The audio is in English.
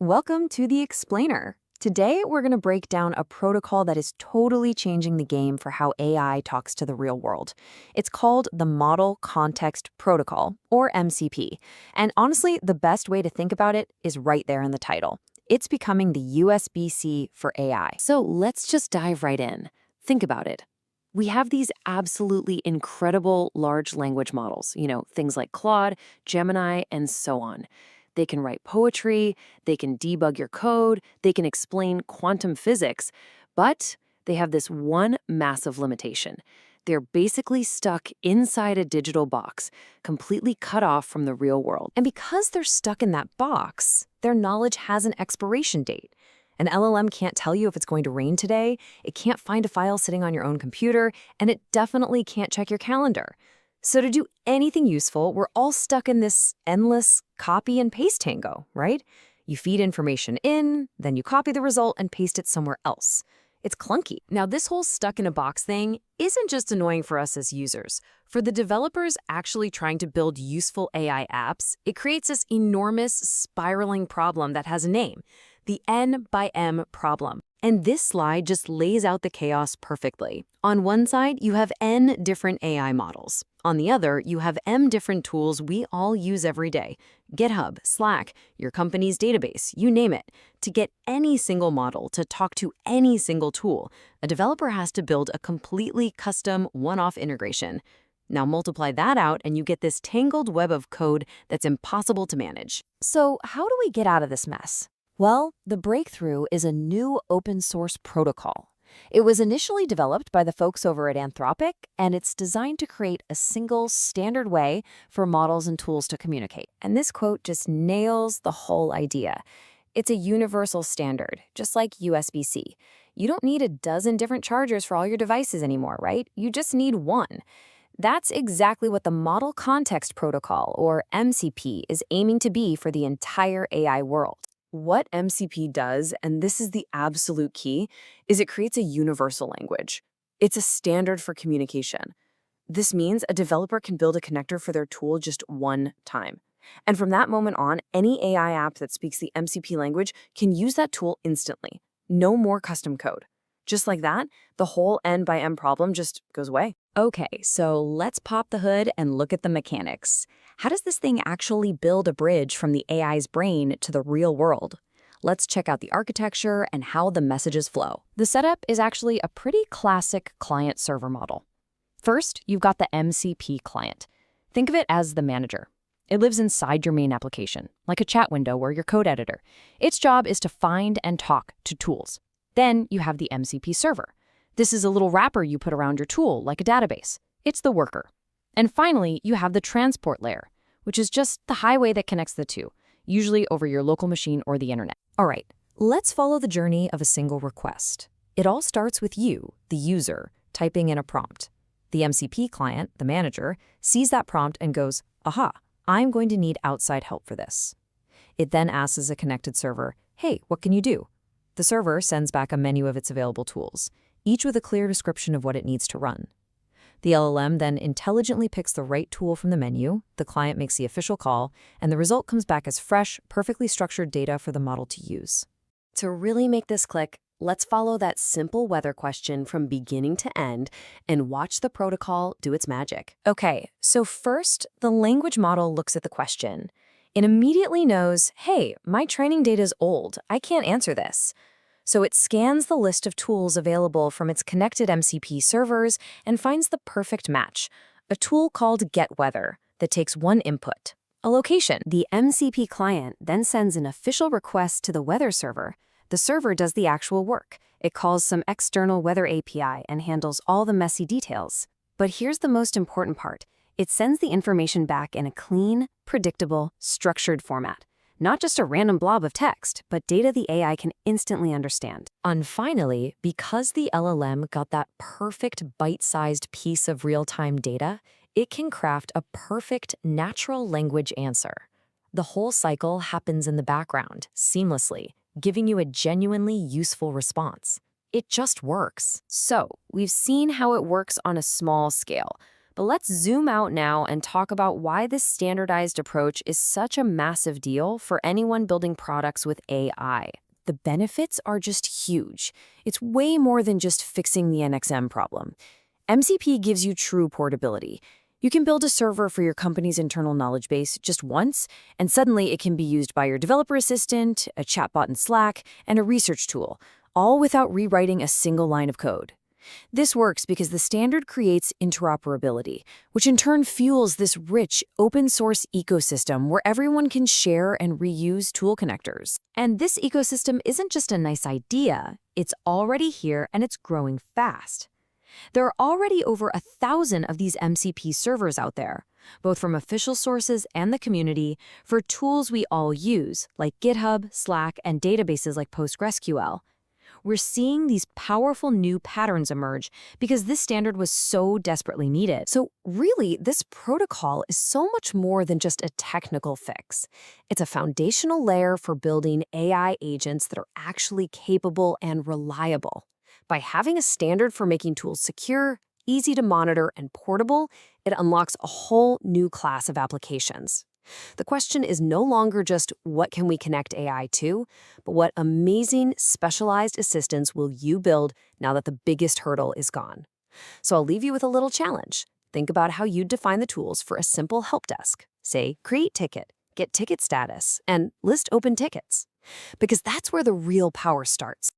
Welcome to the Explainer. Today, we're going to break down a protocol that is totally changing the game for how AI talks to the real world. It's called the Model Context Protocol, or MCP. And honestly, the best way to think about it is right there in the title. It's becoming the USB-C for AI. So let's just dive right in. Think about it. We have these absolutely incredible large language models, things like Claude, Gemini, and so on. They can write poetry, they can debug your code, they can explain quantum physics, but they have this one massive limitation. They're basically stuck inside a digital box, completely cut off from the real world. And because they're stuck in that box, their knowledge has an expiration date. An LLM can't tell you if it's going to rain today, it can't find a file sitting on your own computer, and it definitely can't check your calendar. So to do anything useful, we're all stuck in this endless copy and paste tango, right? You feed information in, then you copy the result and paste it somewhere else. It's clunky. Now, this whole stuck-in-a-box thing isn't just annoying for us as users. For the developers actually trying to build useful AI apps, it creates this enormous spiraling problem that has a name, the N by M problem. And this slide just lays out the chaos perfectly. On one side, you have N different AI models. On the other, you have M different tools we all use every day. GitHub, Slack, your company's database, you name it. To get any single model to talk to any single tool, a developer has to build a completely custom one-off integration. Now multiply that out and you get this tangled web of code that's impossible to manage. So how do we get out of this mess? Well, the breakthrough is a new open-source protocol. It was initially developed by the folks over at Anthropic, and it's designed to create a single, standard way for models and tools to communicate. And this quote just nails the whole idea. It's a universal standard, just like USB-C. You don't need a dozen different chargers for all your devices anymore, right? You just need one. That's exactly what the Model Context Protocol, or MCP, is aiming to be for the entire AI world. What MCP does, and this is the absolute key, is it creates a universal language. It's a standard for communication. This means a developer can build a connector for their tool just one time. And from that moment on, any AI app that speaks the MCP language can use that tool instantly. No more custom code. Just like that, the whole N by M problem just goes away. Okay, so let's pop the hood and look at the mechanics. How does this thing actually build a bridge from the AI's brain to the real world? Let's check out the architecture and how the messages flow. The setup is actually a pretty classic client-server model. First, you've got the MCP client. Think of it as the manager. It lives inside your main application, like a chat window or your code editor. Its job is to find and talk to tools. Then you have the MCP server. This is a little wrapper you put around your tool, like a database. It's the worker. And finally, you have the transport layer, which is just the highway that connects the two, usually over your local machine or the internet. All right, let's follow the journey of a single request. It all starts with you, the user, typing in a prompt. The MCP client, the manager, sees that prompt and goes, aha, I'm going to need outside help for this. It then asks a connected server, hey, what can you do? The server sends back a menu of its available tools, each with a clear description of what it needs to run. The LLM then intelligently picks the right tool from the menu, the client makes the official call, and the result comes back as fresh, perfectly structured data for the model to use. To really make this click, let's follow that simple weather question from beginning to end and watch the protocol do its magic. Okay, so first, the language model looks at the question. It immediately knows, hey, my training data is old, I can't answer this. So it scans the list of tools available from its connected MCP servers and finds the perfect match, a tool called GetWeather that takes one input, a location. The MCP client then sends an official request to the weather server. The server does the actual work. It calls some external weather API and handles all the messy details. But here's the most important part. It sends the information back in a clean, predictable, structured format. Not just a random blob of text, but data the AI can instantly understand. And finally, because the LLM got that perfect bite-sized piece of real-time data, it can craft a perfect natural language answer. The whole cycle happens in the background, seamlessly, giving you a genuinely useful response. It just works. So, we've seen how it works on a small scale, But let's zoom out now and talk about why this standardized approach is such a massive deal for anyone building products with AI. The benefits are just huge. It's way more than just fixing the NXM problem. MCP gives you true portability. You can build a server for your company's internal knowledge base just once, and suddenly it can be used by your developer assistant, a chatbot in Slack, and a research tool, all without rewriting a single line of code. This works because the standard creates interoperability, which in turn fuels this rich, open-source ecosystem where everyone can share and reuse tool connectors. And this ecosystem isn't just a nice idea, it's already here and it's growing fast. There are already over 1,000 of these MCP servers out there, both from official sources and the community, for tools we all use, like GitHub, Slack, and databases like PostgreSQL. We're seeing these powerful new patterns emerge because this standard was so desperately needed. So really, this protocol is so much more than just a technical fix. It's a foundational layer for building AI agents that are actually capable and reliable. By having a standard for making tools secure, easy to monitor, and portable, it unlocks a whole new class of applications. The question is no longer just what can we connect AI to, but what amazing specialized assistants will you build now that the biggest hurdle is gone. So I'll leave you with a little challenge. Think about how you'd define the tools for a simple help desk. Say, create ticket, get ticket status, and list open tickets. Because that's where the real power starts.